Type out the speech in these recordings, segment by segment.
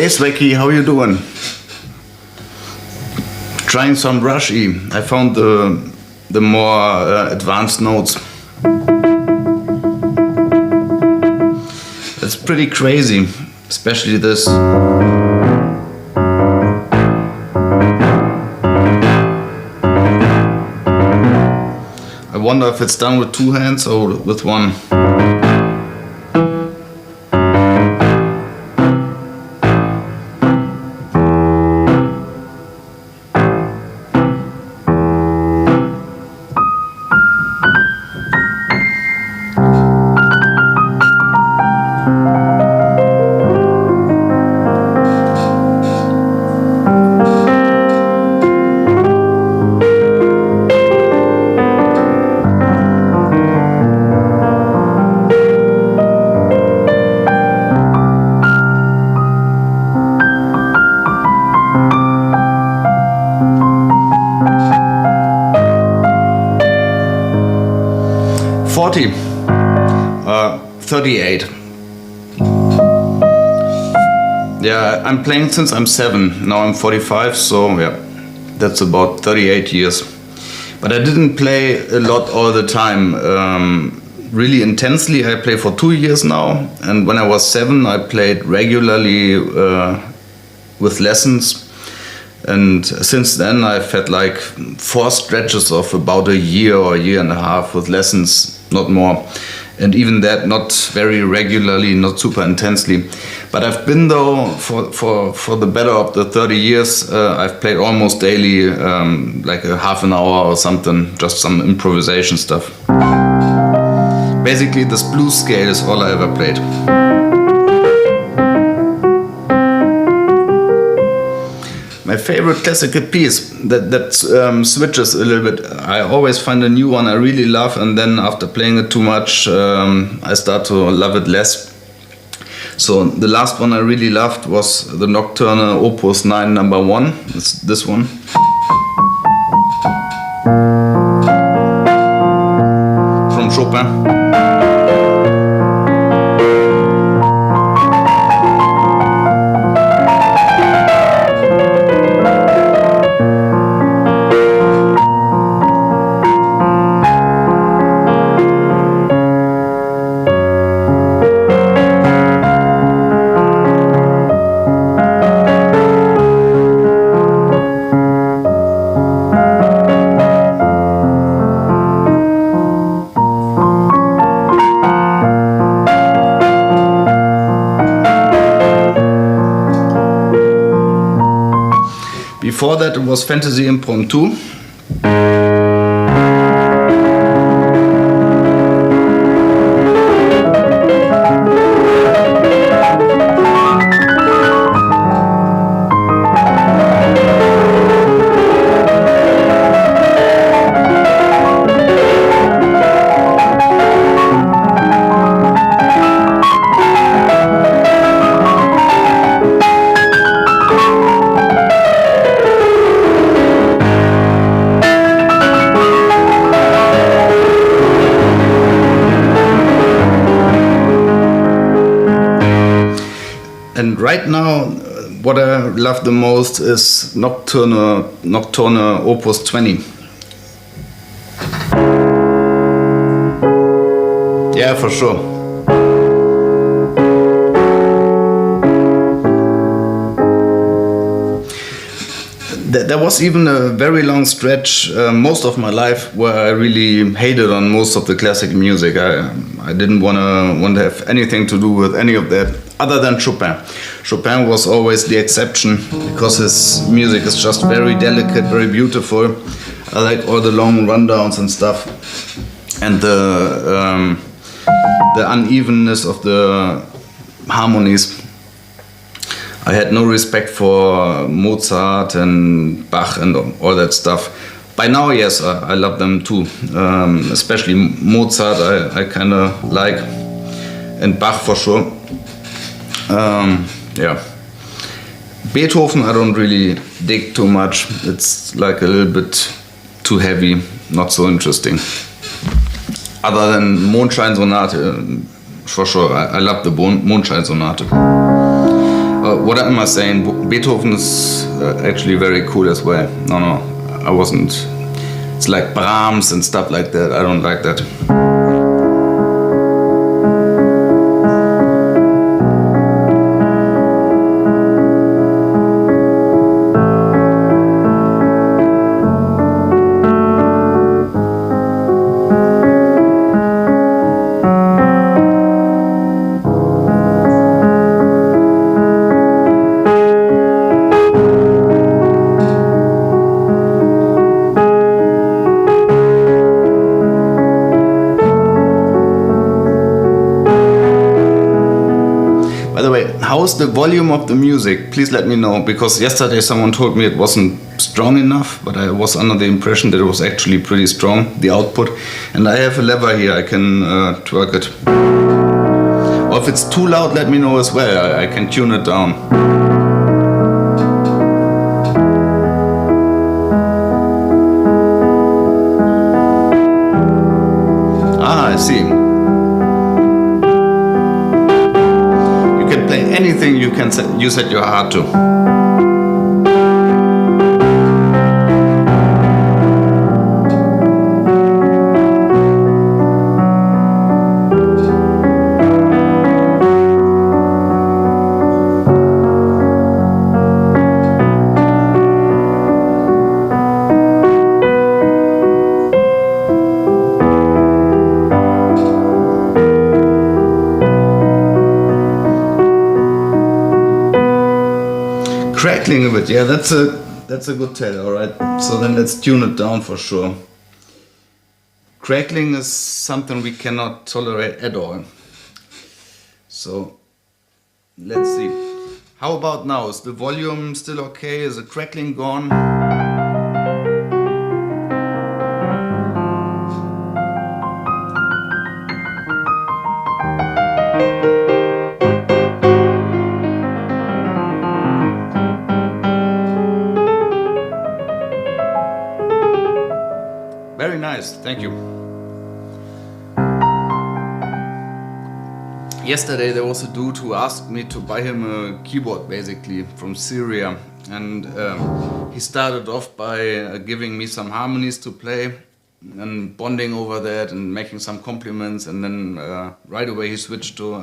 Hey Sveki, how you doing? Trying some Rush E. I found the more advanced notes. It's pretty crazy, especially this. I wonder if it's done with two hands or with one. $40, 38. Yeah, I'm playing since I'm 7. Now I'm 45, so yeah, that's about 38 years. But I didn't play a lot all the time. Really intensely, I play for 2 years now. And when I was 7, I played regularly with lessons. And since then, I've had like 4 stretches of about a year or a year and a half with lessons, not more. And even that, not very regularly, not super intensely. But I've been though, for the better of the 30 years, I've played almost daily, like a half an hour or something, just some improvisation stuff. Basically, this blues scale is all I ever played. My favorite classical piece that switches a little bit. I always find a new one I really love, and then after playing it too much, I start to love it less. So the last one I really loved was the Nocturne Opus 9 number 1. It's this one. From Chopin. Before that, it was Fantasy Impromptu. And right now, what I love the most is Nocturne Opus 20. Yeah, for sure. There was even a very long stretch, most of my life, where I really hated on most of the classic music. I didn't want to have anything to do with any of that, other than Chopin. Chopin was always the exception, because his music is just very delicate, very beautiful. I like all the long rundowns and stuff, and the unevenness of the harmonies. I had no respect for Mozart and Bach and all that stuff. By now, yes, I love them too. Especially Mozart, I kind of like, and Bach for sure. Yeah. Beethoven, I don't really dig too much. It's like a little bit too heavy, not so interesting. Other than Mondschein Sonate, for sure, I love the Mondschein Sonate. what am I saying? Beethoven is actually very cool as well. No, I wasn't. It's like Brahms and stuff like that. I don't like that. How's the volume of the music? Please let me know, because yesterday someone told me it wasn't strong enough, but I was under the impression that it was actually pretty strong, the output. And I have a lever here, I can twerk it. Or if it's too loud, let me know as well, I can tune it down. Ah, I see. Anything you set your heart to. Crackling a bit, yeah, that's a good tell, alright. So then let's tune it down for sure. Crackling is something we cannot tolerate at all. So let's see. How about now? Is the volume still okay? Is the crackling gone? Very nice, thank you. Yesterday there was a dude who asked me to buy him a keyboard, basically, from Syria. And he started off by giving me some harmonies to play and bonding over that and making some compliments. And then right away he switched to,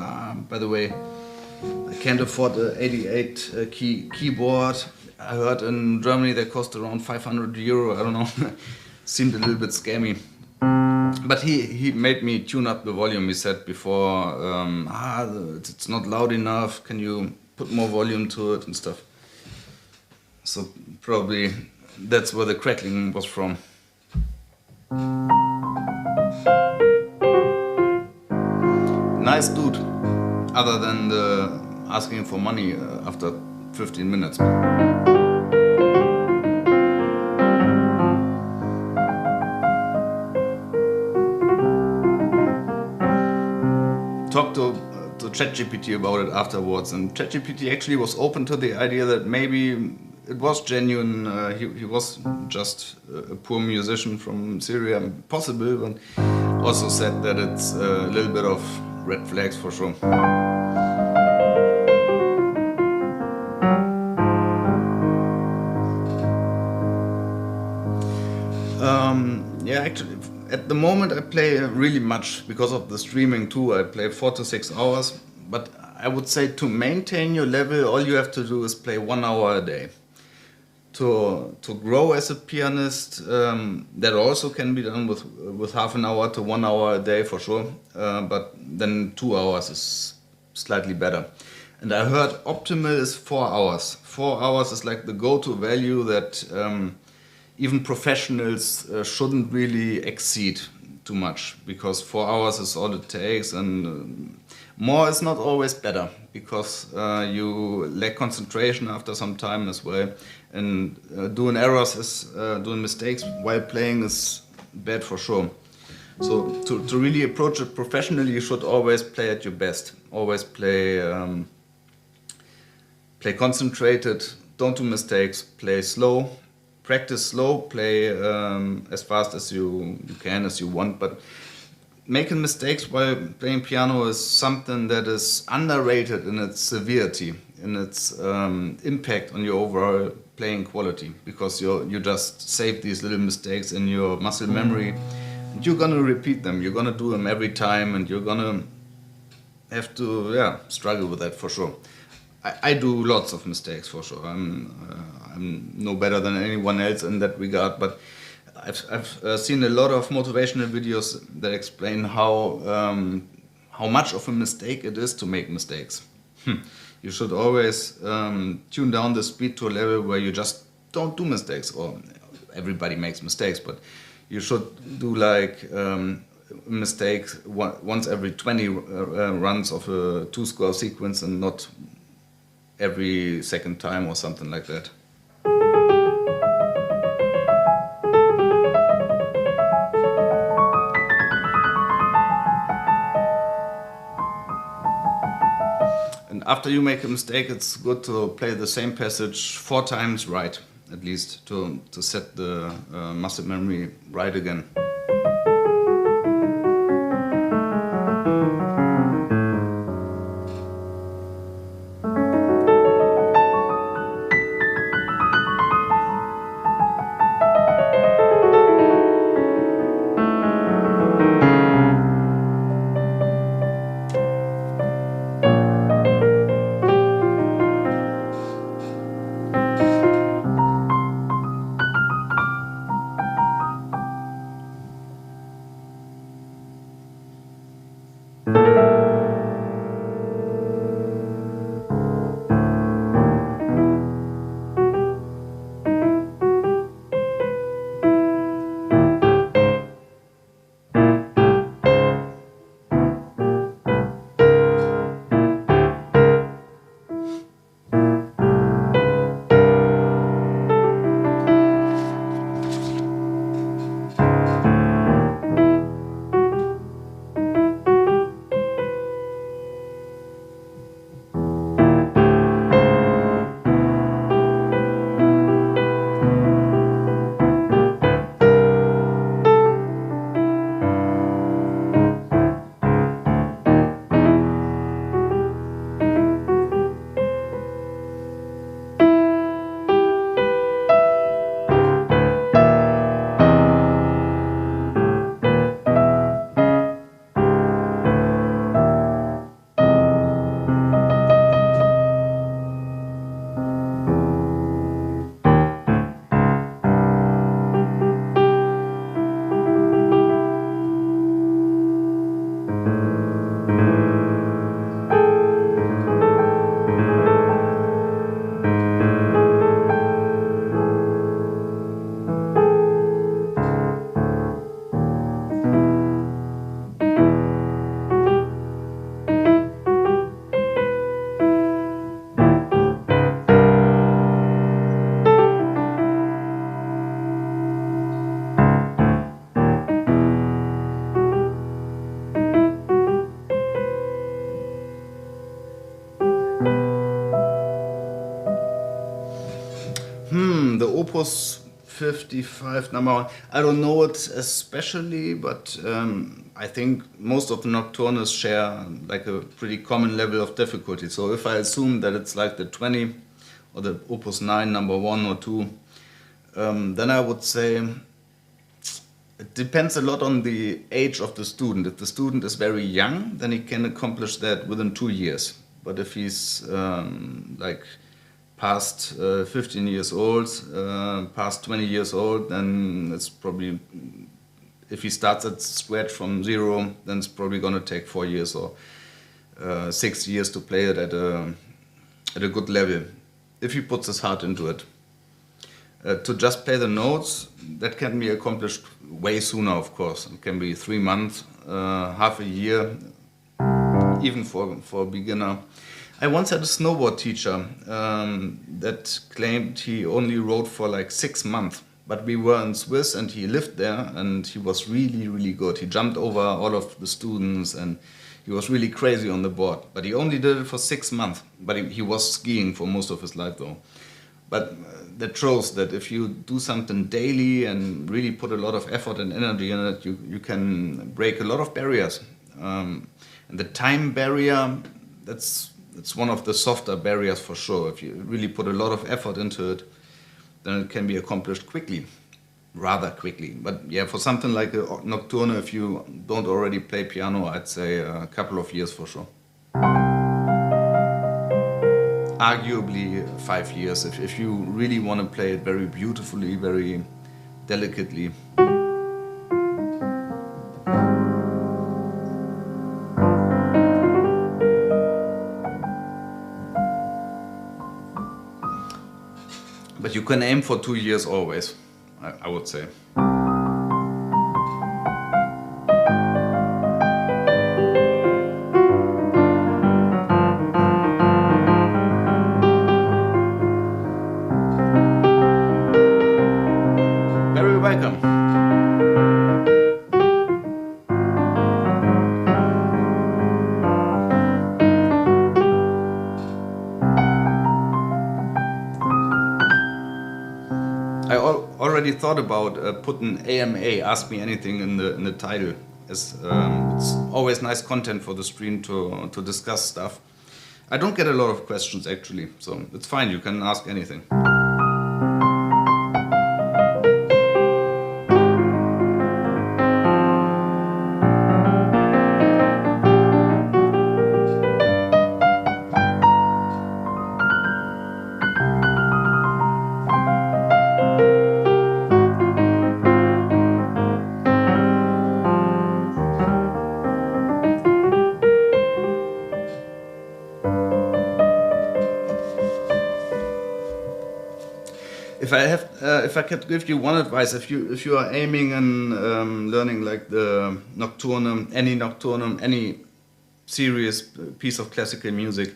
by the way, I can't afford an 88 keyboard. I heard in Germany they cost around 500 euro, I don't know. Seemed a little bit scammy. But he made me tune up the volume. He said before, it's not loud enough, can you put more volume to it and stuff. So probably that's where the crackling was from. Nice dude, other than the asking for money after 15 minutes. Talked to ChatGPT about it afterwards, and ChatGPT actually was open to the idea that maybe it was genuine. He was just a poor musician from Syria, possible, but also said that it's a little bit of red flags for sure. Yeah, actually, at the moment I play really much because of the streaming too. I play 4 to 6 hours, but I would say to maintain your level, all you have to do is play 1 hour a day. To grow as a pianist, that also can be done with half an hour to 1 hour a day for sure, but then 2 hours is slightly better. And I heard optimal is 4 hours. 4 hours is like the go-to value that even professionals shouldn't really exceed too much, because 4 hours is all it takes, and more is not always better, because you lack concentration after some time as well, and doing mistakes while playing is bad for sure. So to really approach it professionally, you should always play at your best. Always play concentrated, don't do mistakes, play slow. Practice slow, play as fast as you can, as you want, but making mistakes while playing piano is something that is underrated in its severity. in its impact on your overall playing quality, because you just save these little mistakes in your muscle memory, and you're gonna repeat them. You're gonna do them every time, and you're gonna have to struggle with that for sure. I do lots of mistakes for sure. I'm no better than anyone else in that regard, but I've seen a lot of motivational videos that explain how much of a mistake it is to make mistakes. You should always tune down the speed to a level where you just don't do mistakes. Or everybody makes mistakes, but you should do like mistakes once every 20 runs of a 2-score sequence, and not every second time or something like that. And after you make a mistake, it's good to play the same passage 4 times right, at least, to set the muscle memory right again. The Opus 55 number 1. I don't know it especially, but I think most of the Nocturnes share like a pretty common level of difficulty. So if I assume that it's like the 20 or the Opus 9 number 1 or 2, then I would say it depends a lot on the age of the student. If the student is very young, then he can accomplish that within 2 years. But if he's like past 15 years old, past 20 years old, then it's probably, if he starts at scratch from 0, then it's probably going to take 4 years or 6 years to play it at a good level, if he puts his heart into it. To just play the notes, that can be accomplished way sooner, of course. It can be 3 months, half a year, even for a beginner. I once had a snowboard teacher that claimed he only rode for like 6 months. But we were in Swiss and he lived there and he was really, really good. He jumped over all of the students and he was really crazy on the board. But he only did it for 6 months. But he was skiing for most of his life though. But that shows that if you do something daily and really put a lot of effort and energy in it, you can break a lot of barriers. And the time barrier, that's it's one of the softer barriers for sure. If you really put a lot of effort into it, then it can be accomplished quickly, rather quickly. But yeah, for something like a nocturne, if you don't already play piano, I'd say a couple of years for sure. Arguably 5 years, if you really want to play it very beautifully, very delicately. But you can aim for 2 years always, I would say. Very welcome. I already thought about putting AMA, Ask Me Anything, in the title. As it's always nice content for the stream to discuss stuff. I don't get a lot of questions actually, so it's fine. You can ask anything. If I could give you one advice, if you are aiming and learning like the nocturne, any serious piece of classical music,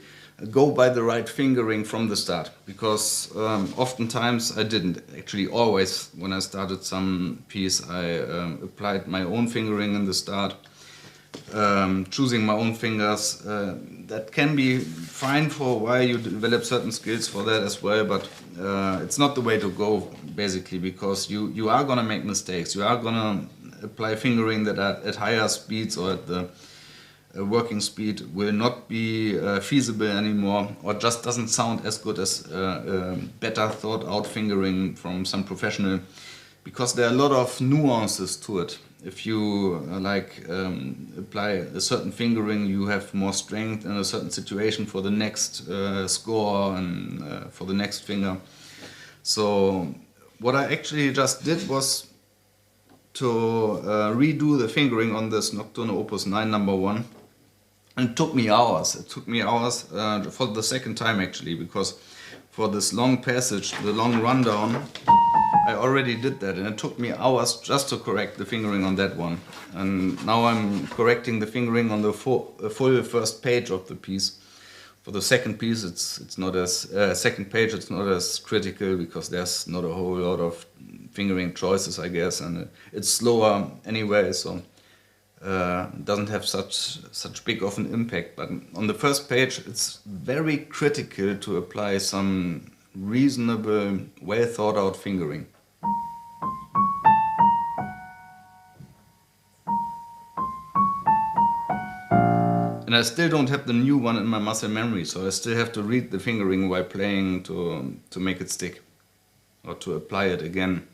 go by the right fingering from the start, because oftentimes I didn't. Actually, always when I started some piece, I applied my own fingering in the start, choosing my own fingers. That can be fine for a while. You develop certain skills for that as well, but it's not the way to go, basically, because you are gonna make mistakes. You are gonna apply fingering that at higher speeds or at the working speed will not be feasible anymore, or just doesn't sound as good as better thought out fingering from some professional, because there are a lot of nuances to it. If you apply a certain fingering, you have more strength in a certain situation for the next score and for the next finger. So what I actually just did was to redo the fingering on this Nocturne Opus 9 number 1. And it took me hours. It took me hours for the second time actually, because for this long passage, the long rundown, I already did that, and it took me hours just to correct the fingering on that one. And now I'm correcting the fingering on the full first page of the piece. For the second piece, it's not as second page. It's not as critical because there's not a whole lot of fingering choices, I guess, and it's slower anyway, so it doesn't have such big of an impact. But on the first page, it's very critical to apply some reasonable, well thought out fingering. And I still don't have the new one in my muscle memory, so I still have to read the fingering while playing to make it stick, or to apply it again,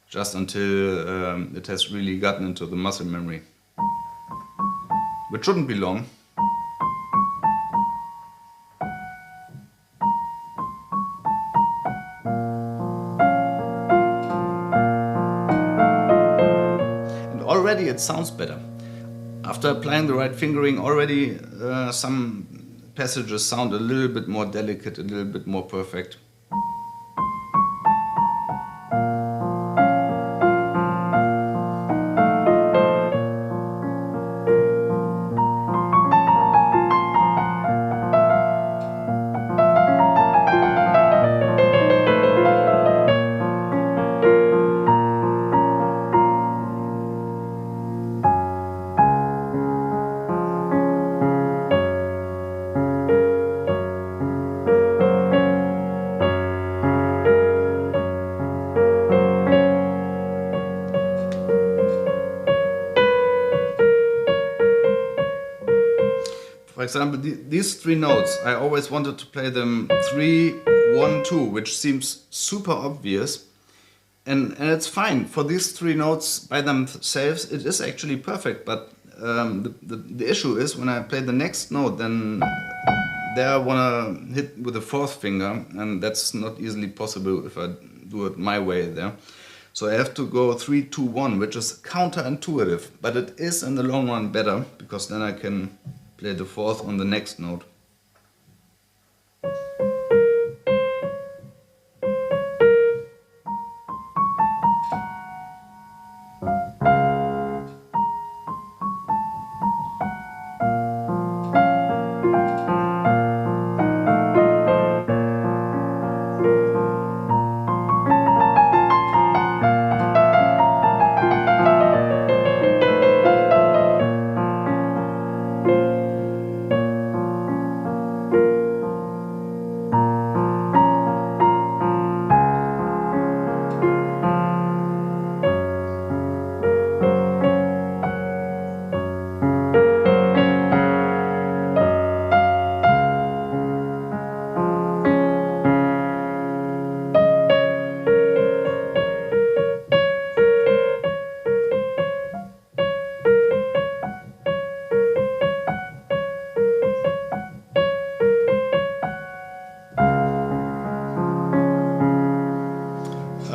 just until it has really gotten into the muscle memory. Which shouldn't be long. And already it sounds better. After applying the right fingering, already some passages sound a little bit more delicate, a little bit more perfect. For example, these three notes, I always wanted to play them 3, 1, 2, which seems super obvious. And it's fine. For these three notes by themselves, it is actually perfect. But the issue is when I play the next note, then there I want to hit with the fourth finger, and that's not easily possible if I do it my way there. So I have to go 3, 2, 1, which is counterintuitive, but it is in the long run better, because then I can play the fourth on the next note.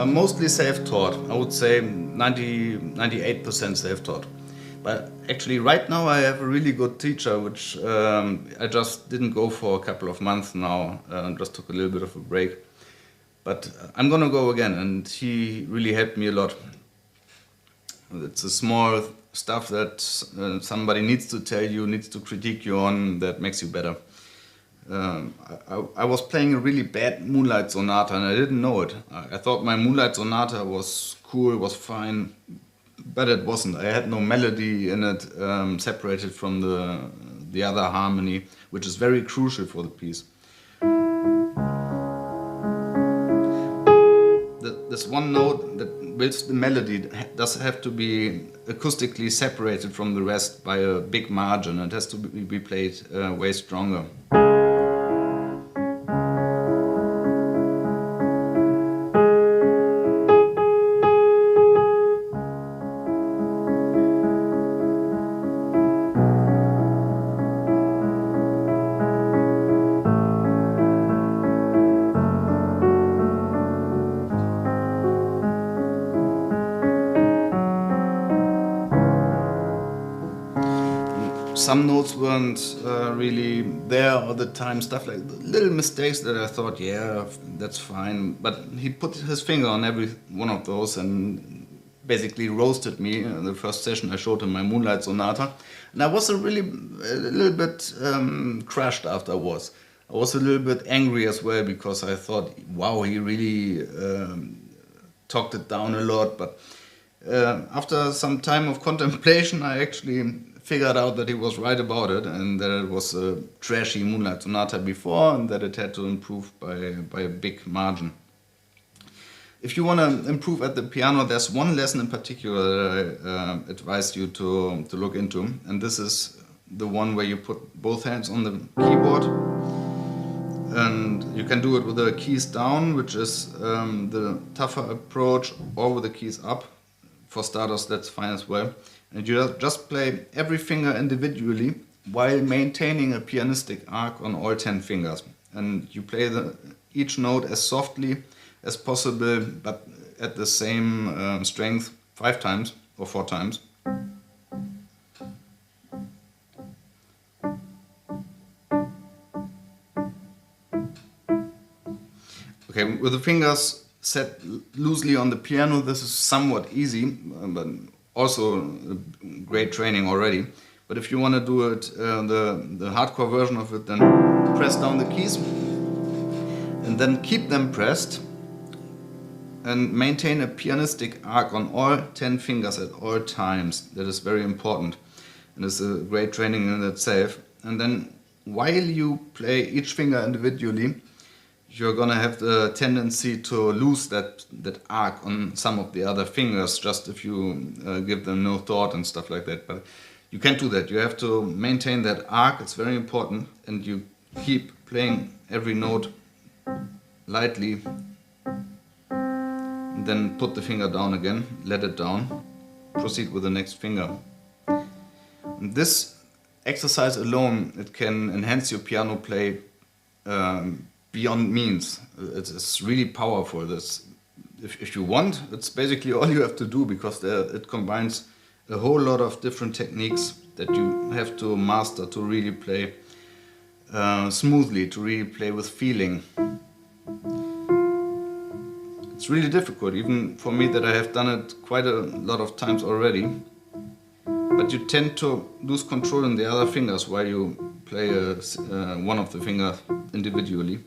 Mostly self-taught. I would say 98% self-taught. But actually right now I have a really good teacher, which I just didn't go for a couple of months now, just took a little bit of a break. But I'm gonna go again, and he really helped me a lot. It's a small stuff that somebody needs to tell you, needs to critique you on, that makes you better. I was playing a really bad Moonlight Sonata and I didn't know it. I thought my Moonlight Sonata was cool, was fine, but it wasn't. I had no melody in it, separated from the other harmony, which is very crucial for the piece. This one note that builds the melody does have to be acoustically separated from the rest by a big margin. It has to be played way stronger. Some notes weren't really there all the time, stuff like little mistakes that I thought, yeah, that's fine. But he put his finger on every one of those and basically roasted me. In the first session I showed him my Moonlight Sonata. And I was a little bit crushed afterwards. I was a little bit angry as well, because I thought, wow, he really talked it down a lot. But after some time of contemplation, I actually figured out that he was right about it, and that it was a trashy Moonlight Sonata before, and that it had to improve by a big margin. If you want to improve at the piano, there's one lesson in particular that I advise you to look into, and this is the one where you put both hands on the keyboard, and you can do it with the keys down, which is the tougher approach, or with the keys up. For starters, that's fine as well. And you just play every finger individually while maintaining a pianistic arc on all 10 fingers. And you play each note as softly as possible, but at the same strength 5 times or 4 times. Okay, with the fingers set loosely on the piano, this is somewhat easy, but also great training already. But if you want to do it, the hardcore version of it, then press down the keys and then keep them pressed and maintain a pianistic arc on all 10 fingers at all times. That is very important, and it's a great training in itself. And then while you play each finger individually, you're gonna have the tendency to lose that arc on some of the other fingers, just if you give them no thought and stuff like that. But you can't do that. You have to maintain that arc, it's very important, and you keep playing every note lightly, and then put the finger down again, let it down, proceed with the next finger. And this exercise alone, it can enhance your piano play beyond means. It's really powerful. If you want, it's basically all you have to do, because it combines a whole lot of different techniques that you have to master to really play smoothly, to really play with feeling. It's really difficult, even for me that I have done it quite a lot of times already. But you tend to lose control in the other fingers while you play one of the fingers individually.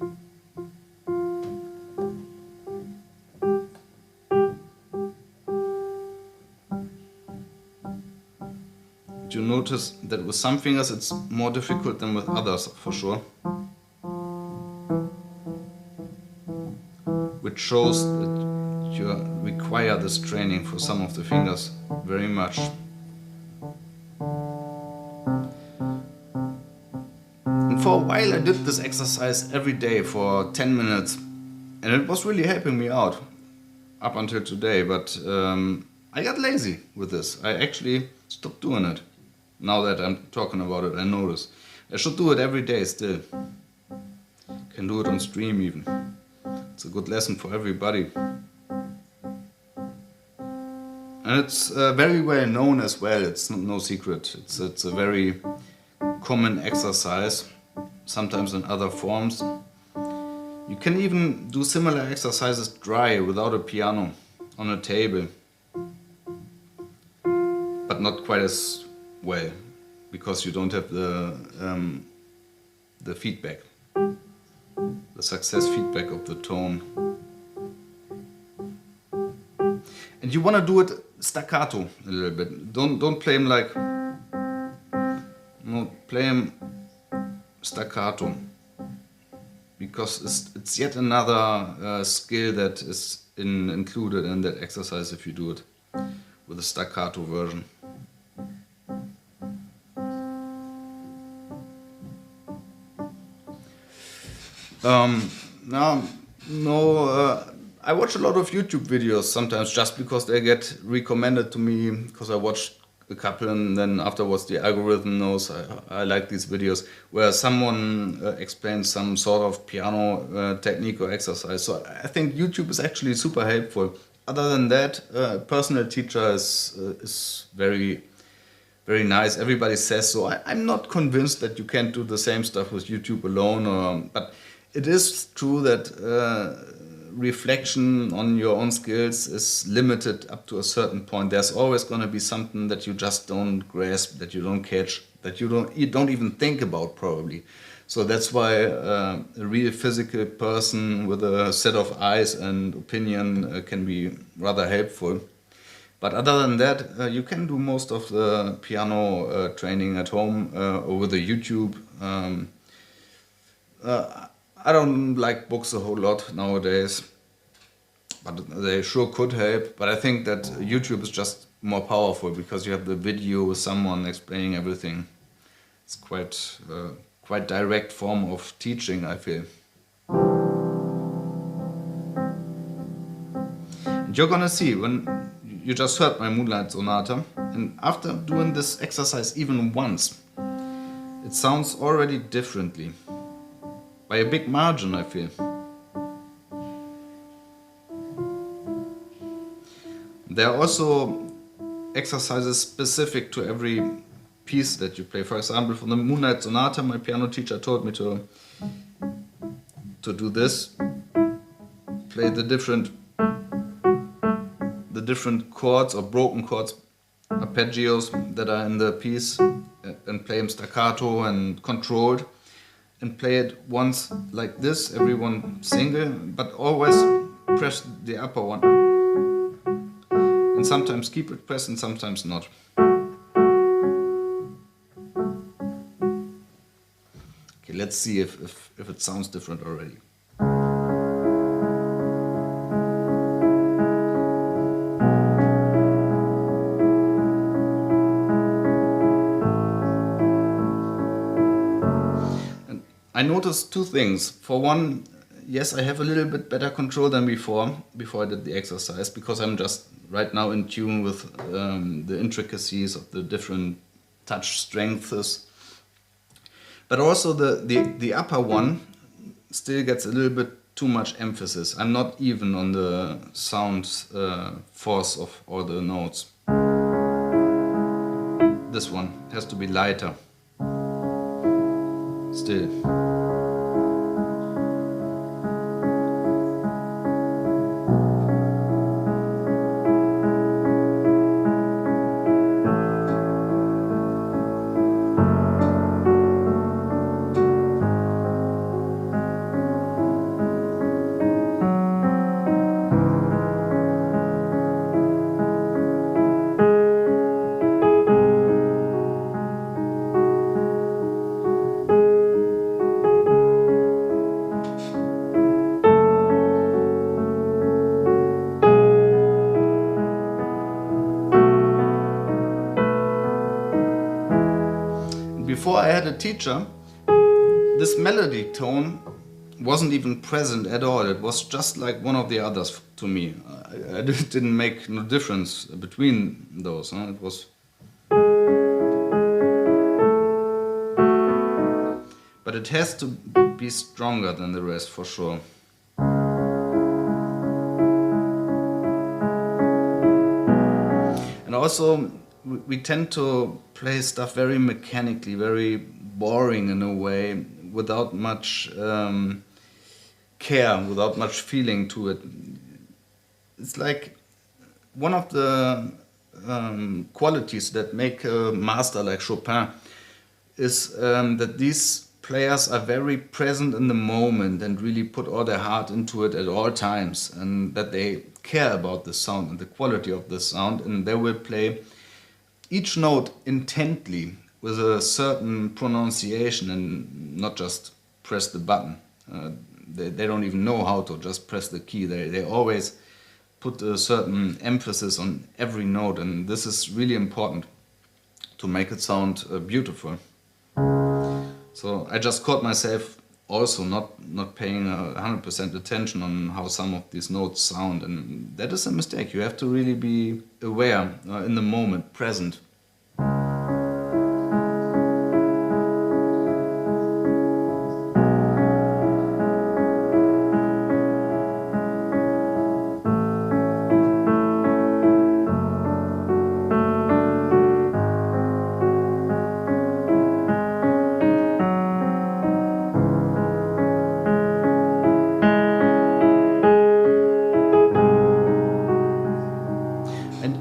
You notice that with some fingers it's more difficult than with others, for sure. Which shows that you require this training for some of the fingers very much. And for a while I did this exercise every day for 10 minutes, and it was really helping me out up until today, but I got lazy with this. I actually stopped doing it. Now that I'm talking about it, I notice I should do it every day still. Can do it on stream even. It's a good lesson for everybody. And it's very well known as well, it's no secret. It's a very common exercise, sometimes in other forms. You can even do similar exercises dry, without a piano, on a table. But not quite as well, because you don't have the feedback, the success feedback of the tone. And you want to do it staccato a little bit. Don't play them like, no, play them staccato, because it's yet another skill that is included in that exercise if you do it with a staccato version. I watch a lot of YouTube videos sometimes just because they get recommended to me, because I watched a couple and then afterwards the algorithm knows I like these videos where someone explains some sort of piano technique or exercise. So I think YouTube is actually super helpful. Other than that, a personal teacher is very, very nice. Everybody says so. I'm not convinced that you can't do the same stuff with YouTube alone, but it is true that reflection on your own skills is limited up to a certain point. There's always going to be something that you just don't grasp, that you don't catch, that you don't even think about probably. So that's why a real physical person with a set of eyes and opinion can be rather helpful. But other than that, you can do most of the piano training at home or with a YouTube. I don't like books a whole lot nowadays, but they sure could help. But I think that YouTube is just more powerful because you have the video with someone explaining everything. It's quite direct form of teaching, I feel. And you're gonna see, when you just heard my Moonlight Sonata, and after doing this exercise even once, it sounds already differently. By a big margin, I feel. There are also exercises specific to every piece that you play. For example, for the Moonlight Sonata, my piano teacher told me to do this. Play the different chords or broken chords, arpeggios that are in the piece, and play them staccato and controlled. And play it once like this, every one single, but always press the upper one. And sometimes keep it pressed and sometimes not. Okay, let's see if it sounds different already. I noticed two things. For one, yes, I have a little bit better control than before I did the exercise, because I'm just right now in tune with the intricacies of the different touch strengths. But also the upper one still gets a little bit too much emphasis. I'm not even on the sound force of all the notes. This one has to be lighter. Still. Before I had a teacher, this melody tone wasn't even present at all. It was just like one of the others to me. I didn't make no difference between those. Huh? It was, but it has to be stronger than the rest for sure. And also, we tend to play stuff very mechanically, very boring in a way, without much care, without much feeling to it. It's like one of the qualities that make a master like Chopin is that these players are very present in the moment and really put all their heart into it at all times, and that they care about the sound and the quality of the sound, and they will play each note intently with a certain pronunciation and not just press the button. They don't even know how to just press the key. They always put a certain emphasis on every note, and this is really important to make it sound beautiful. So I just caught myself also not paying 100% attention on how some of these notes sound, and that is a mistake. You have to really be aware, in the moment, present.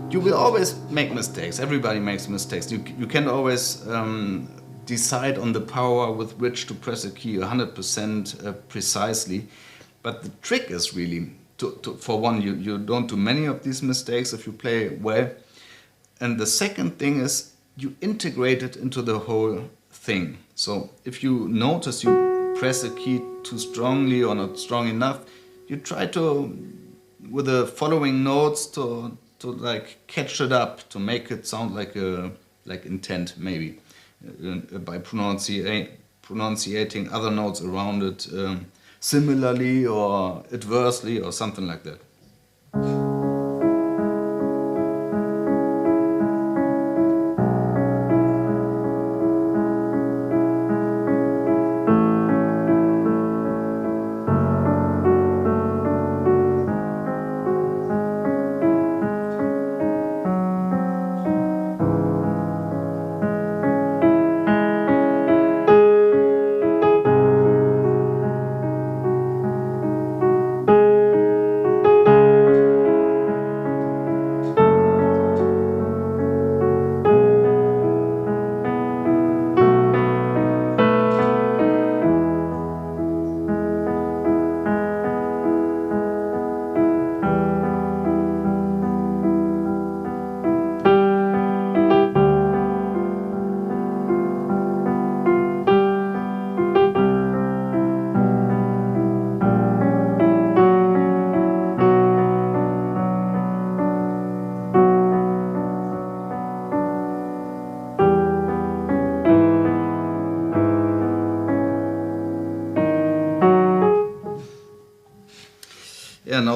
You will always make mistakes. Everybody makes mistakes. You can't always decide on the power with which to press a key 100% precisely. But the trick is really, for one, you don't do many of these mistakes if you play well. And the second thing is you integrate it into the whole thing. So if you notice you press a key too strongly or not strong enough, you try to, with the following notes, to like catch it up, to make it sound like intent, maybe by pronunciating other notes around it similarly or adversely or something like that.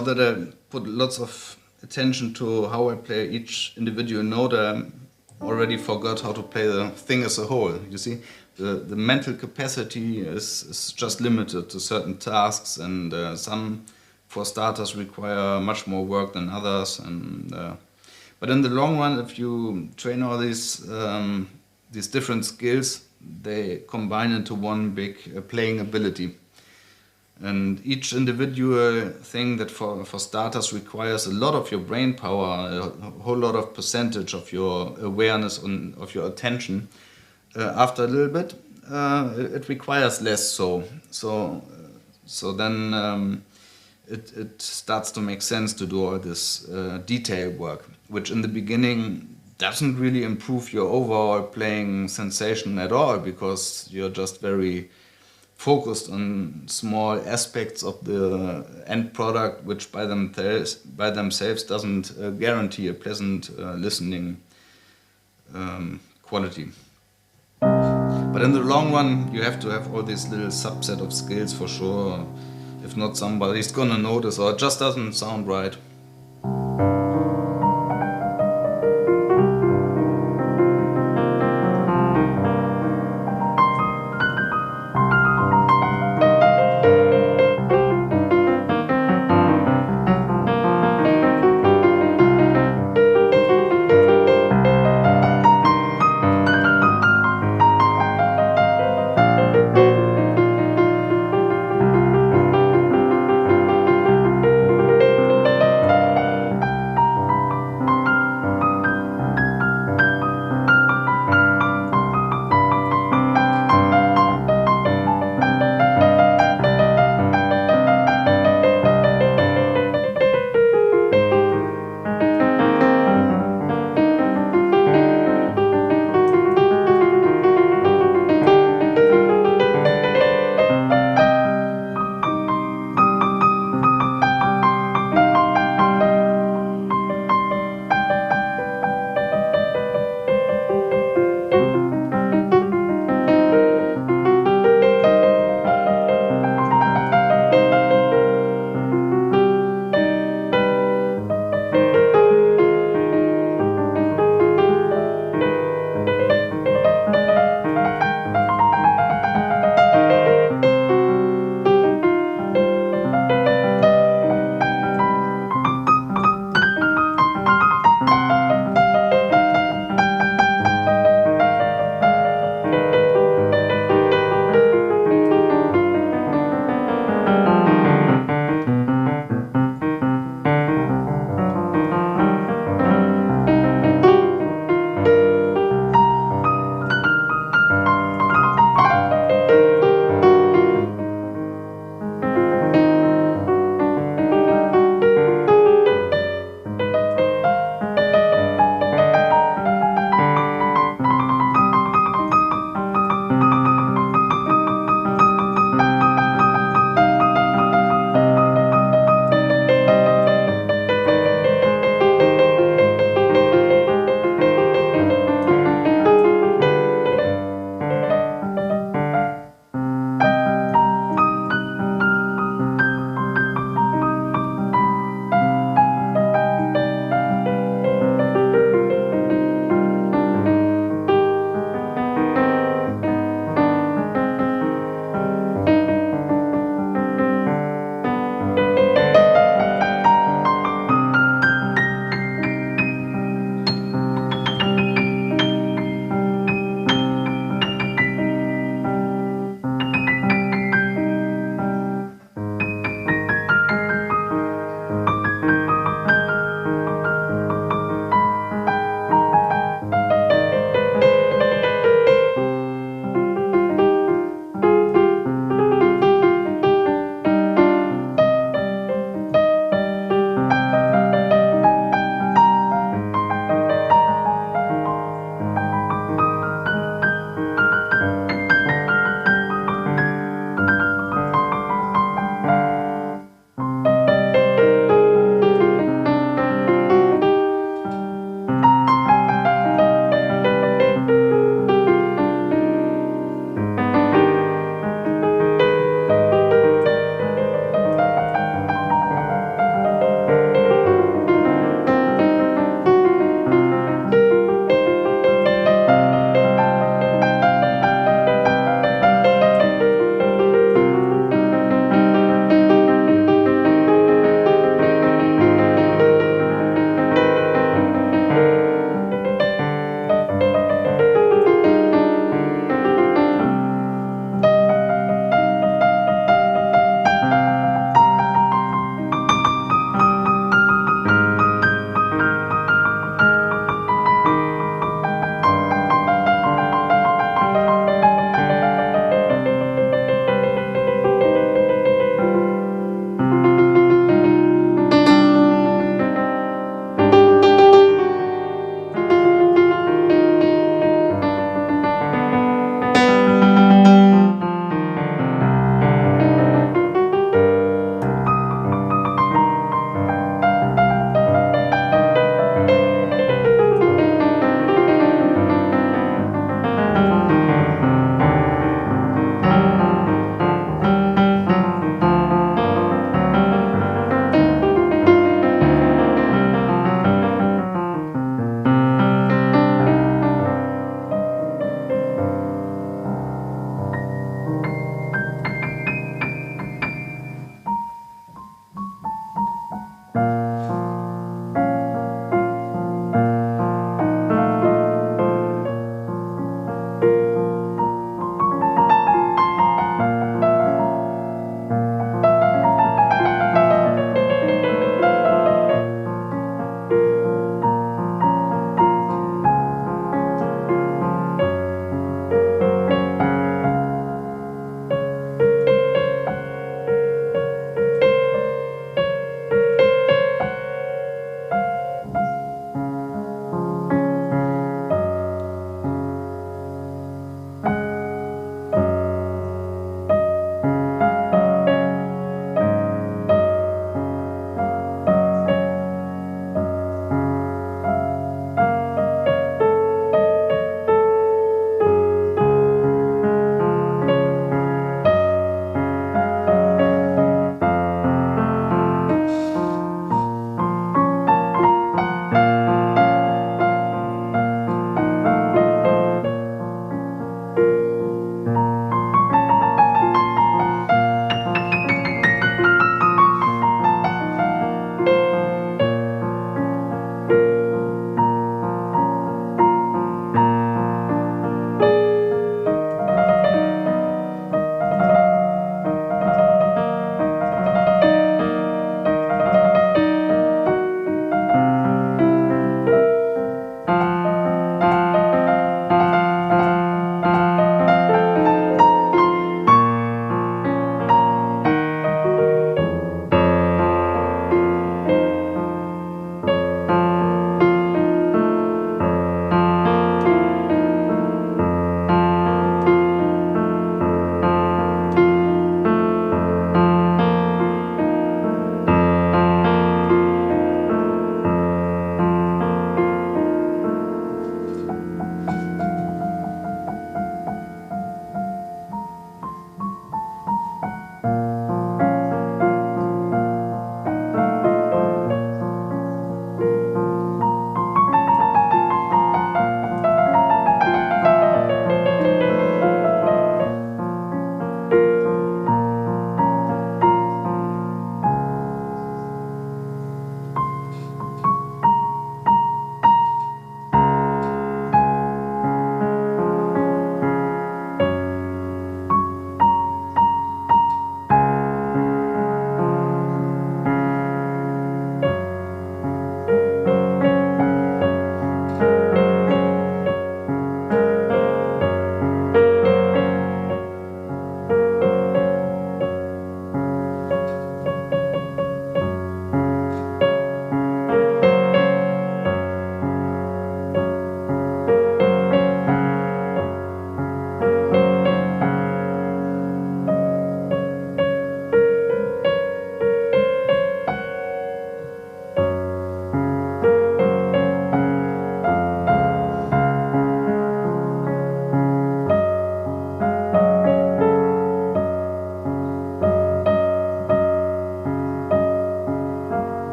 now that I put lots of attention to how I play each individual note, I already forgot how to play the thing as a whole. You see, the mental capacity is just limited to certain tasks, and some, for starters, require much more work than others. And but in the long run, if you train all these different skills, they combine into one big playing ability. And each individual thing that for starters requires a lot of your brain power, a whole lot of percentage of your awareness and of your attention. After a little bit, it requires less. So then it starts to make sense to do all this detail work, which in the beginning doesn't really improve your overall playing sensation at all, because you're just very focused on small aspects of the end product, which by themselves doesn't guarantee a pleasant listening quality. But in the long run, you have to have all this little subset of skills for sure. If not, somebody's gonna notice, or it just doesn't sound right.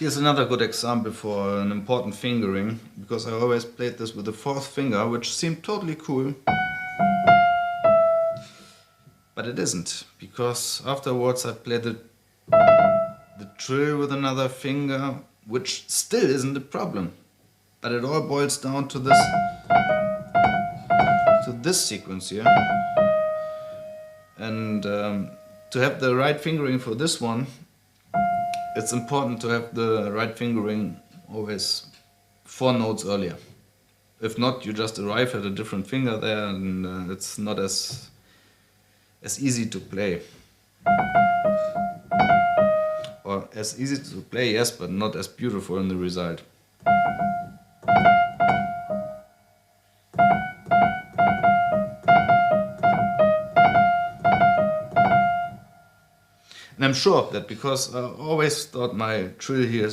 Here's another good example for an important fingering, because I always played this with the fourth finger, which seemed totally cool. But it isn't, because afterwards I played the trill with another finger, which still isn't a problem. But it all boils down to this sequence here. And to have the right fingering for this one, it's important to have the right fingering always 4 notes earlier. If not, you just arrive at a different finger there, and it's not as easy to play. Or as easy to play, yes, but not as beautiful in the result. And I'm sure of that, because I always thought my trill here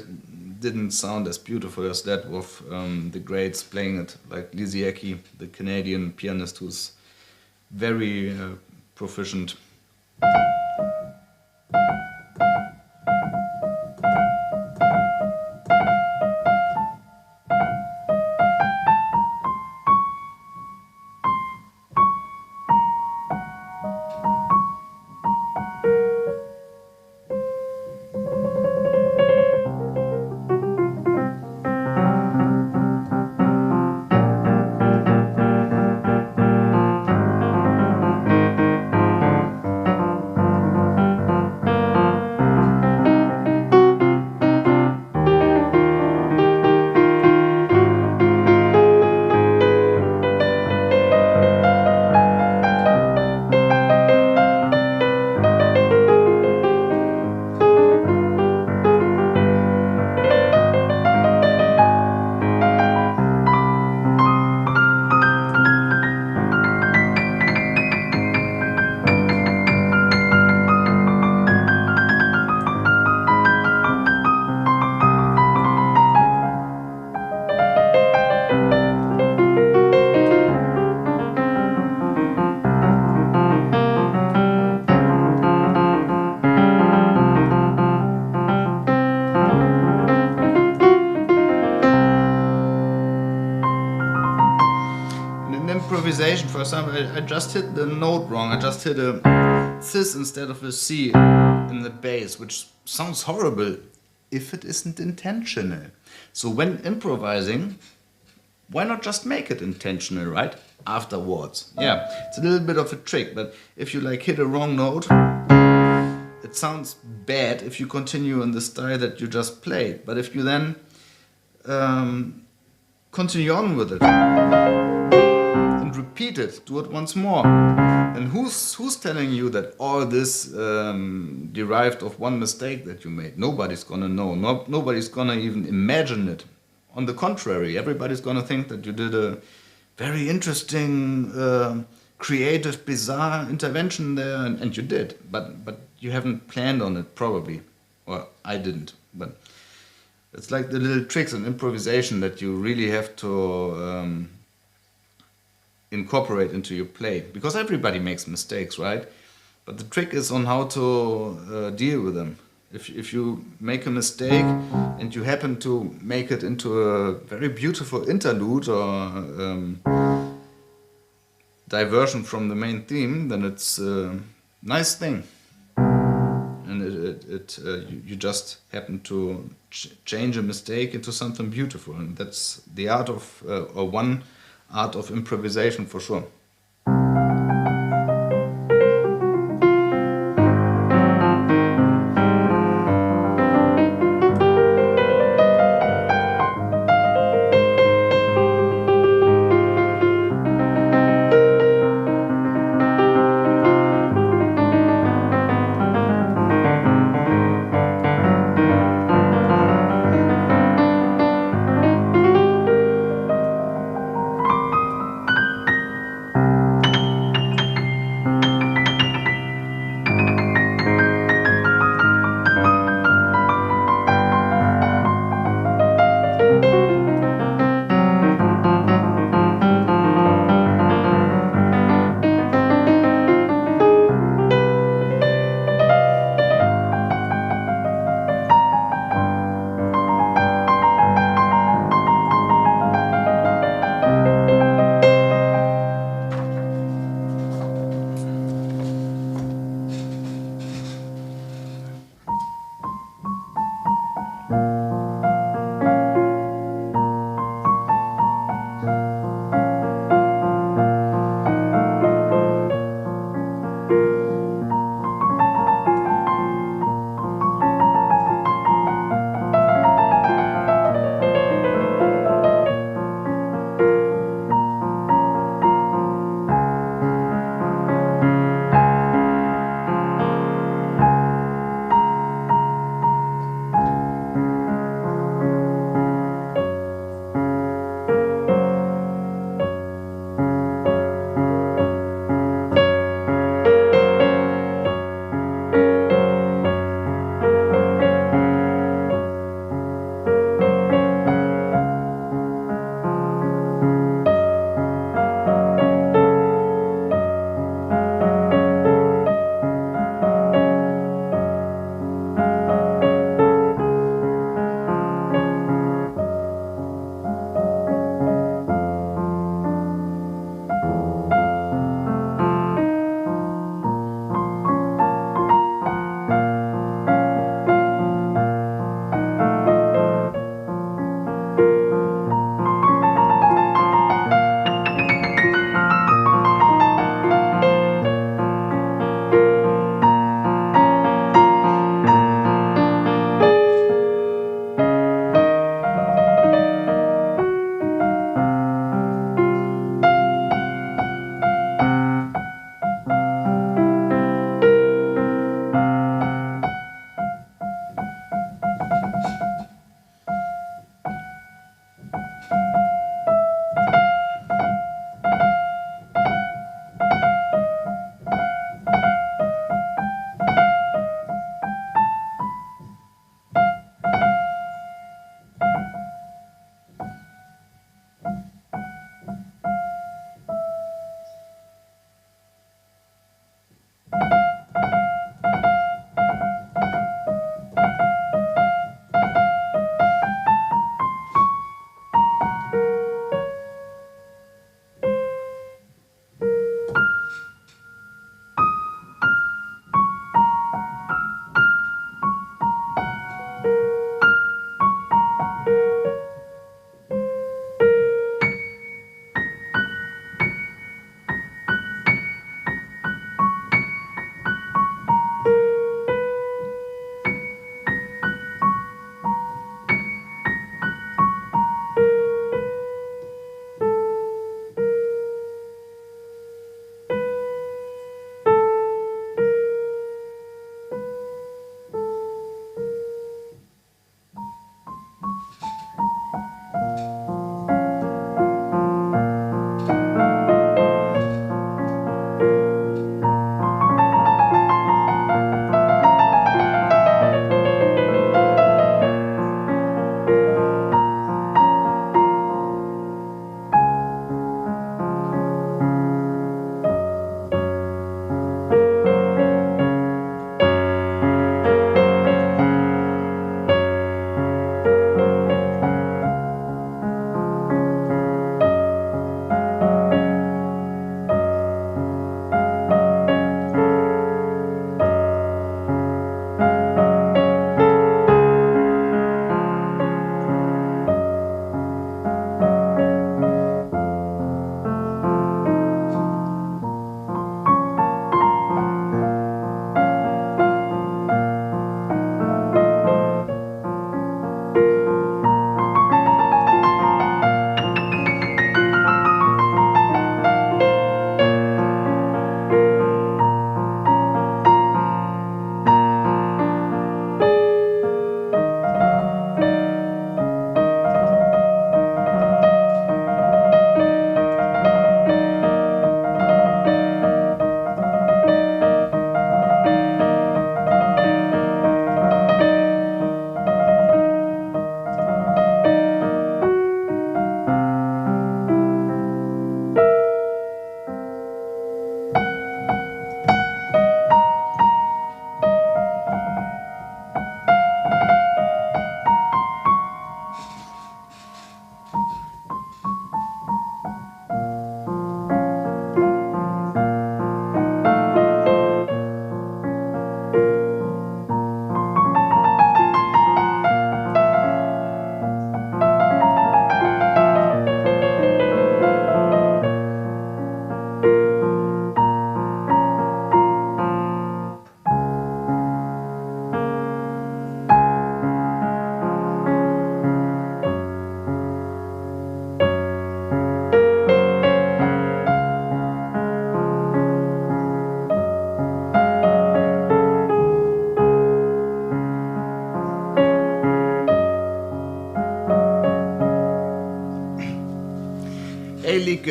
didn't sound as beautiful as that of the greats playing it, like Liszt, the Canadian pianist who's very proficient. Improvisation, for example, I just hit the note wrong. I just hit a cis instead of a C in the bass, which sounds horrible if it isn't intentional. So when improvising, why not just make it intentional, right? Afterwards. Yeah, it's a little bit of a trick, but if you like hit a wrong note, it sounds bad if you continue in the style that you just played. But if you then continue on with it, repeat it, do it once more. And who's telling you that all this derived of one mistake that you made? Nobody's gonna know. Nobody's gonna even imagine it. On the contrary, everybody's gonna think that you did a very interesting, creative, bizarre intervention there, and you did. But you haven't planned on it, probably. Or I didn't. But it's like the little tricks in improvisation that you really have to incorporate into your play, because everybody makes mistakes, right? But the trick is on how to deal with them. If you make a mistake and you happen to make it into a very beautiful interlude or diversion from the main theme, then it's a nice thing, and you just happen to change a mistake into something beautiful, and that's the art of or one art of improvisation for sure.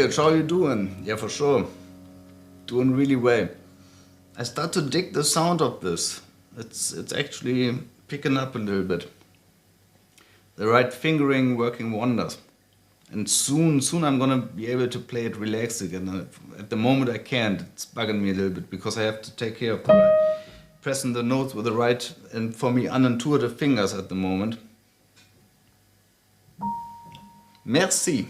Mikic, how you doing? Yeah, for sure. Doing really well. I start to dig the sound of this. It's actually picking up a little bit. The right fingering working wonders. And soon I'm gonna be able to play it relaxed again. At the moment I can't. It's bugging me a little bit because I have to take care of the right, pressing the notes with the right and for me unintuitive fingers at the moment. Merci.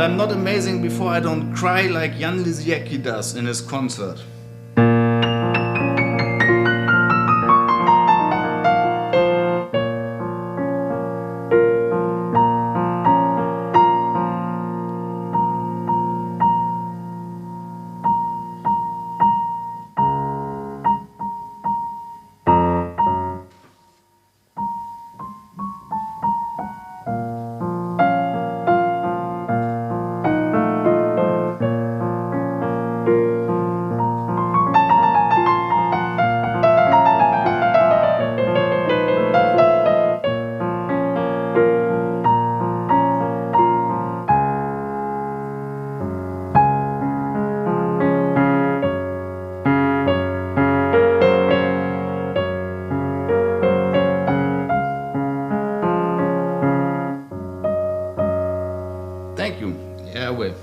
I'm not amazing before I don't cry like Jan Lisiecki does in his concert. Thank you. Yeah, well.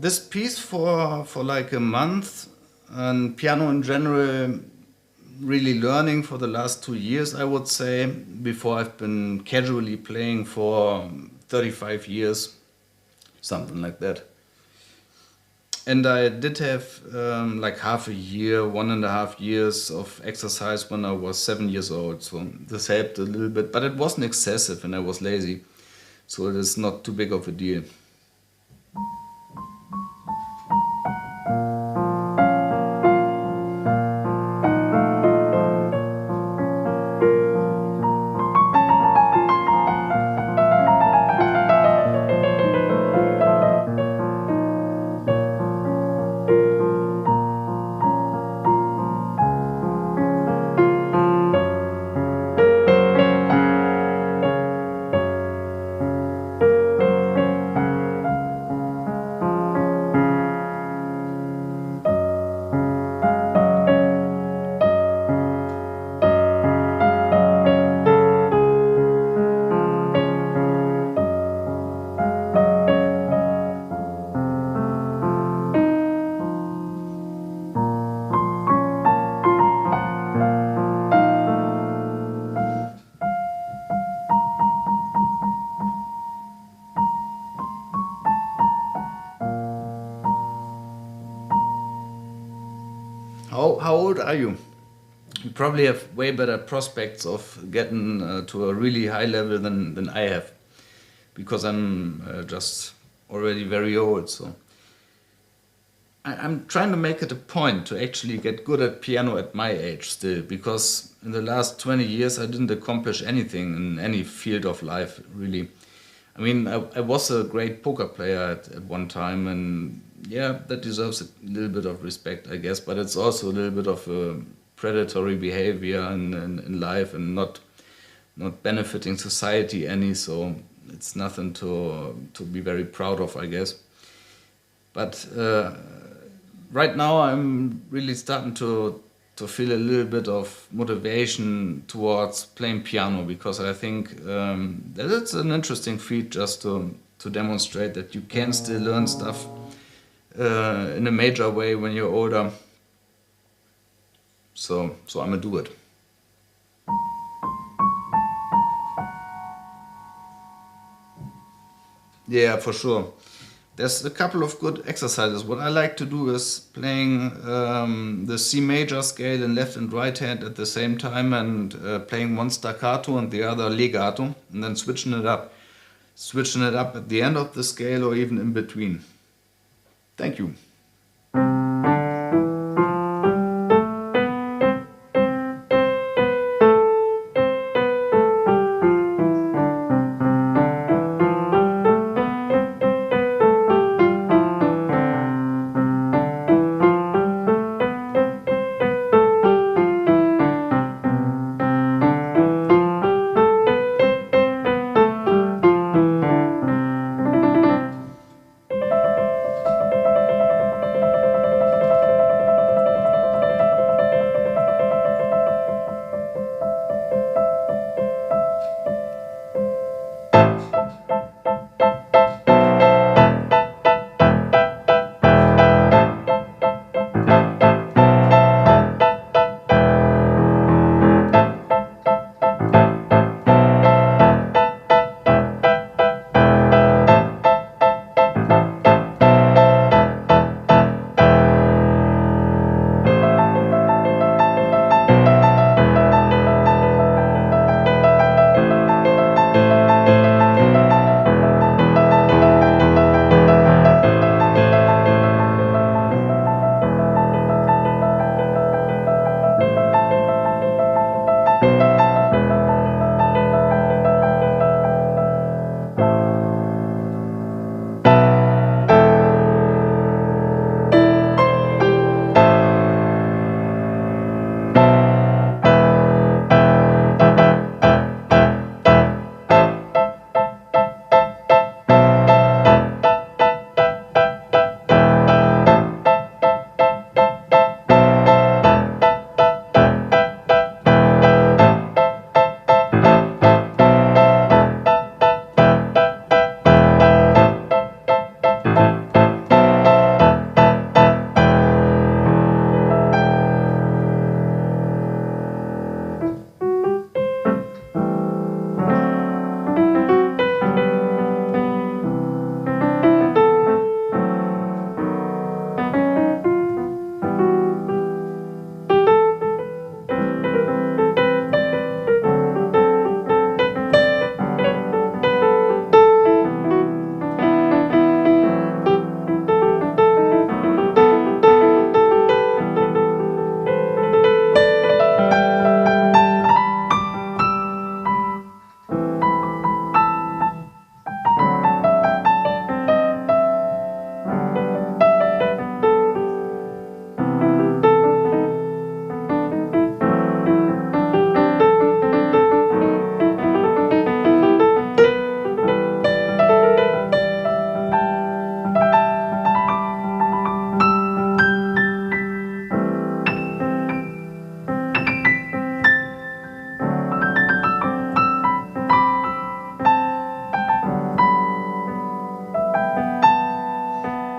This piece for like a month, and piano in general, really learning for the last 2 years, I would say, before I've been casually playing for 35 years, something like that. And I did have like half a year, 1.5 years of exercise when I was 7 years old. So this helped a little bit, but it wasn't excessive and I was lazy. So it is not too big of a deal. how old are you? You probably have way better prospects of getting to a really high level than I have, because I'm just already very old. So I'm trying to make it a point to actually get good at piano at my age still, because in the last 20 years I didn't accomplish anything in any field of life, really. I mean, I was a great poker player at one time, and yeah, that deserves a little bit of respect, I guess, but it's also a little bit of predatory behavior in life, and not benefiting society any, so it's nothing to be very proud of, I guess. But right now I'm really starting to feel a little bit of motivation towards playing piano, because I think that it's an interesting feat just to demonstrate that you can still learn stuff in a major way when you're older. So I'm gonna do it. Yeah, for sure. There's a couple of good exercises. What I like to do is playing the C major scale in left and right hand at the same time, and playing one staccato and the other legato, and then switching it up. Switching it up at the end of the scale or even in between. Thank you.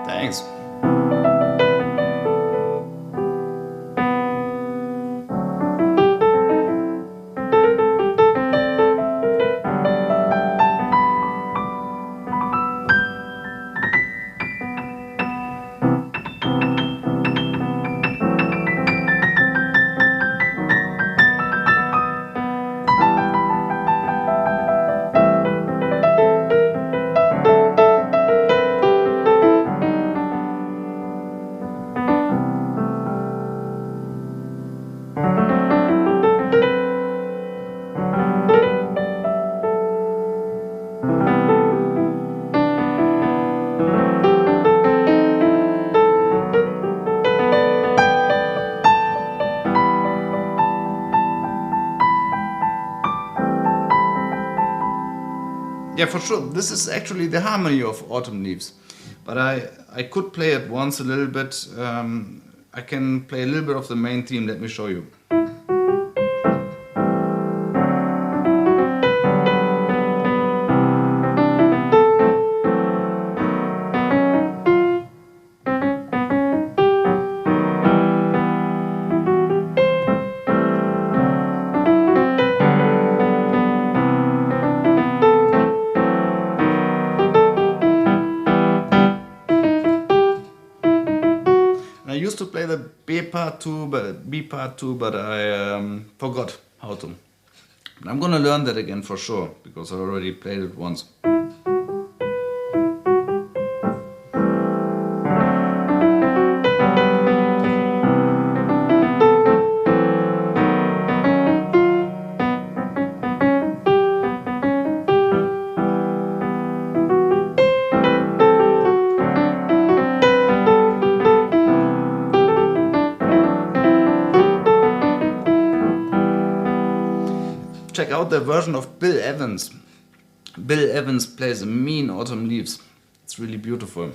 Thanks. Yeah, for sure. This is actually the harmony of Autumn Leaves. But I could play it once a little bit. I can play a little bit of the main theme. Let me show you. I used to play the B part too, but I forgot how to. I'm gonna learn that again for sure, because I already played it once. Check out the version of Bill Evans. Bill Evans plays a mean Autumn Leaves. It's really beautiful.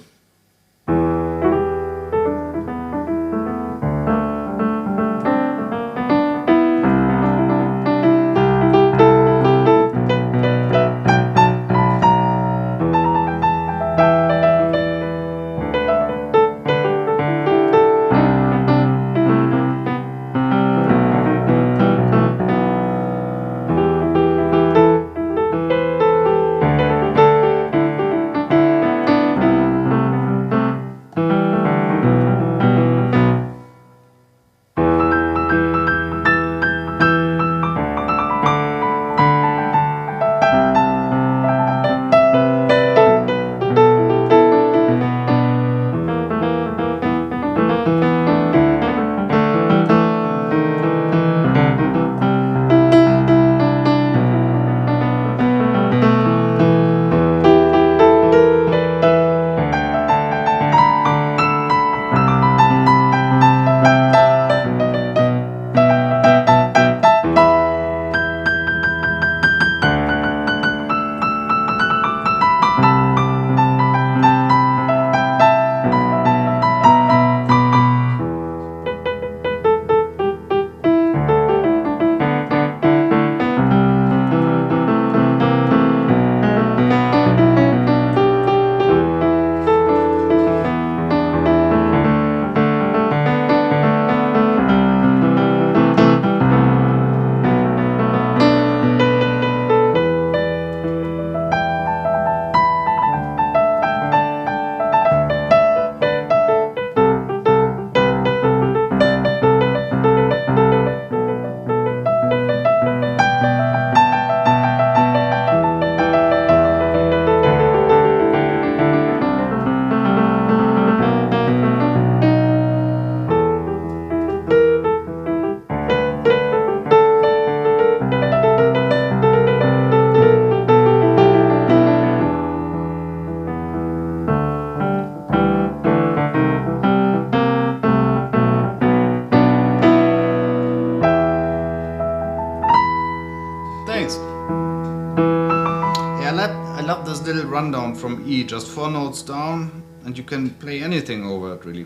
I love this little rundown from E, just 4 notes down, and you can play anything over it really.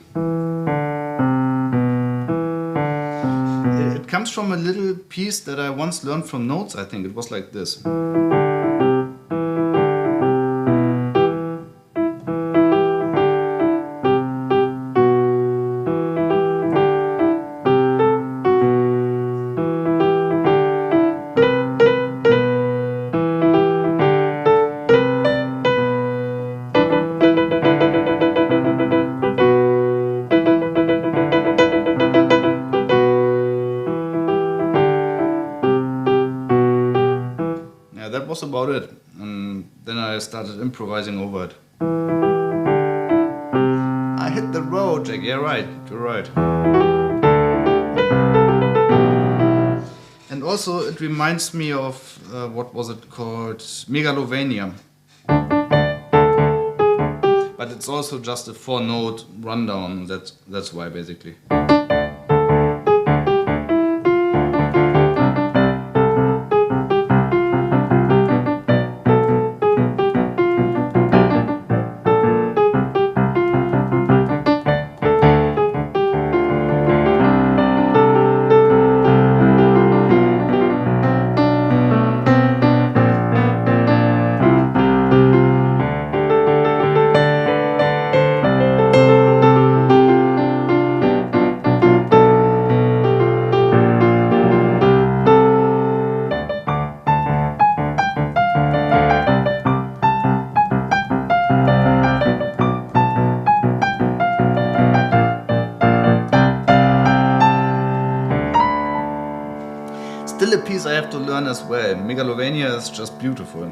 It comes from a little piece that I once learned from notes, I think. It was like this. That was about it, and then I started improvising over it. I hit the road, Jack. Yeah, right, you're right. And also it reminds me of what was it called, Megalovania. But it's also just a 4-note rundown. That's why basically. have to learn as well. Megalovania is just beautiful.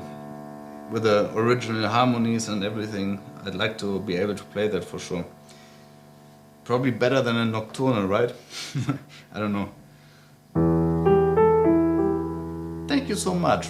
With the original harmonies and everything. I'd like to be able to play that for sure. Probably better than a Nocturne, right? I don't know. Thank you so much.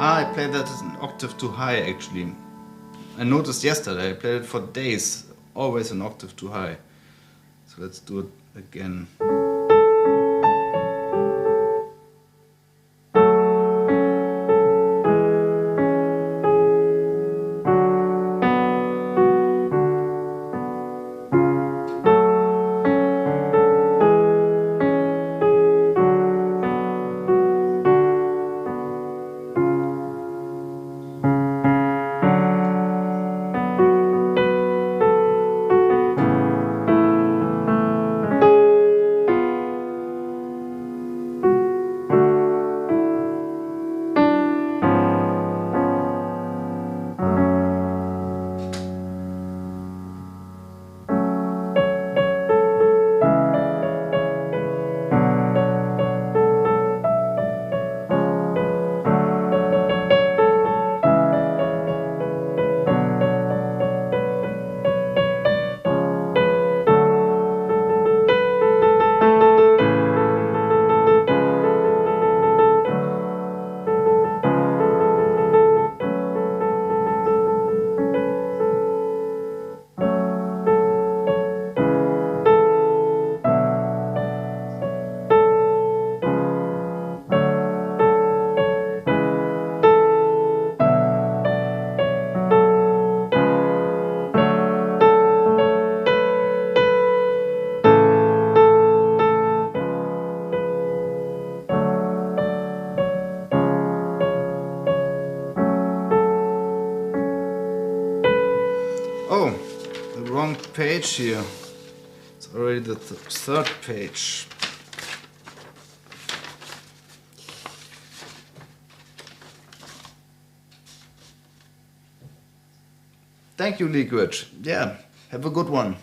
I played that as an octave too high actually. I noticed yesterday, I played it for days, always an octave too high. So let's do it again. Oh, the wrong page here. It's already the third page. Thank you, Liquid. Yeah, have a good one.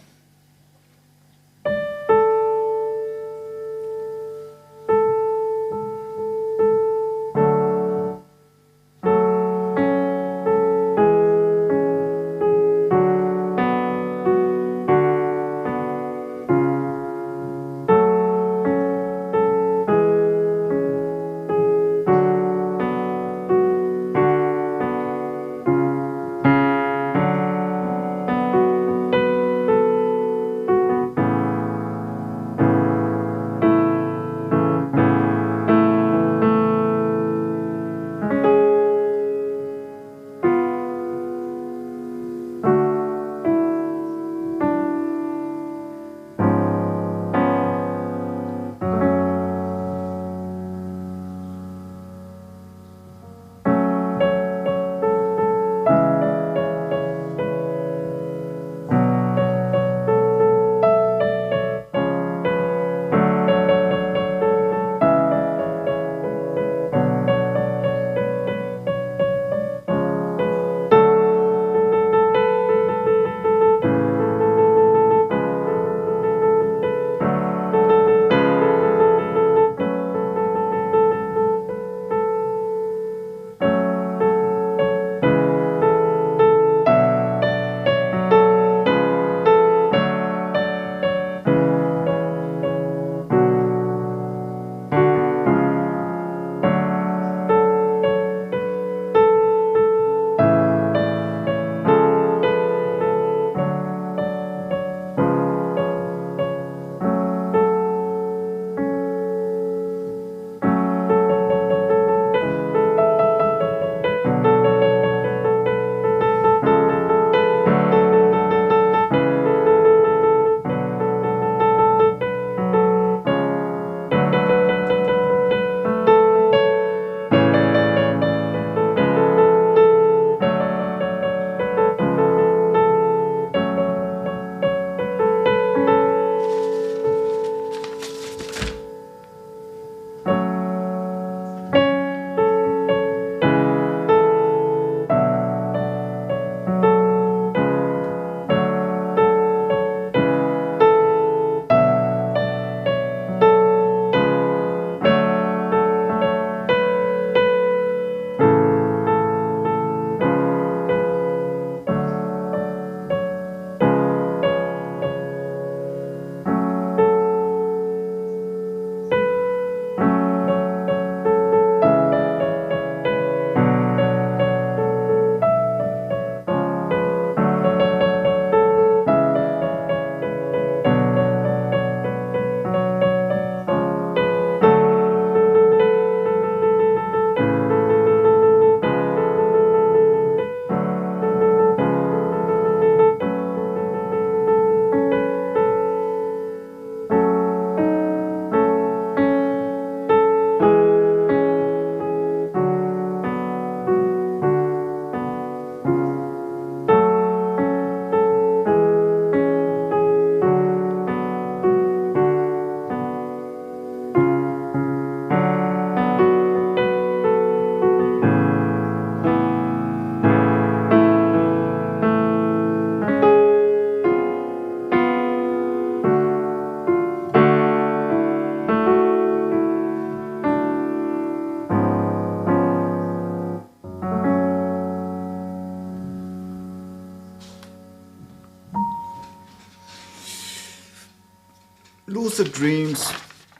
Lucid Dreams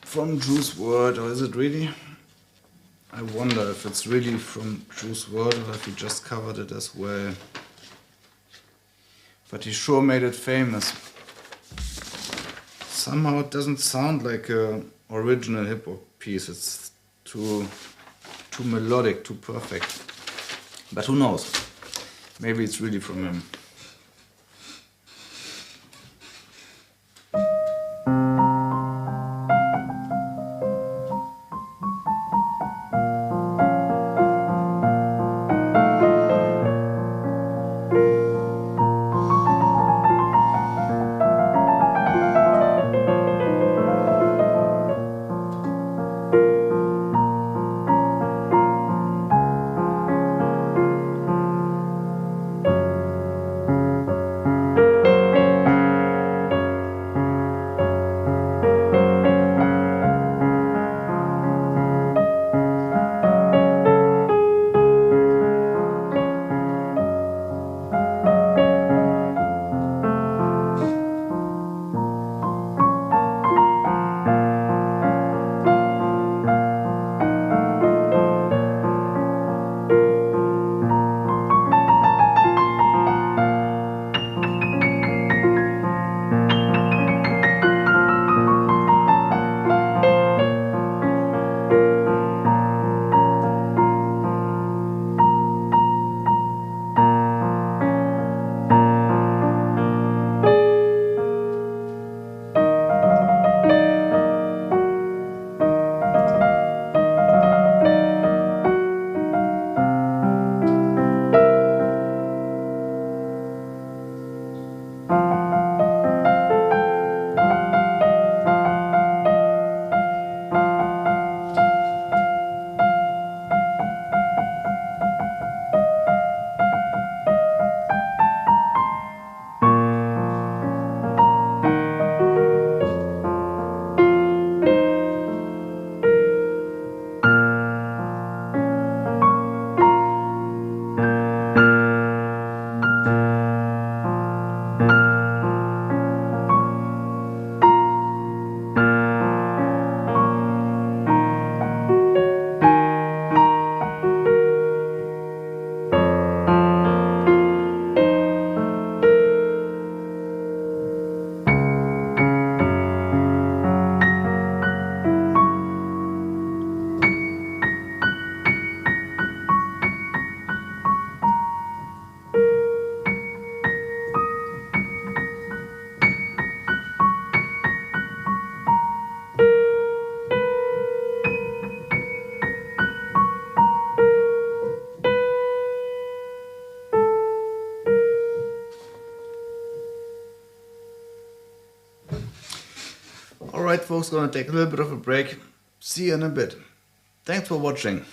from Juice WRLD, or is it really? I wonder if it's really from Juice WRLD or if he just covered it as well. But he sure made it famous. Somehow it doesn't sound like an original hip hop piece. It's too melodic, too perfect. But who knows? Maybe it's really from him. Alright folks, gonna take a little bit of a break. See you in a bit. Thanks for watching.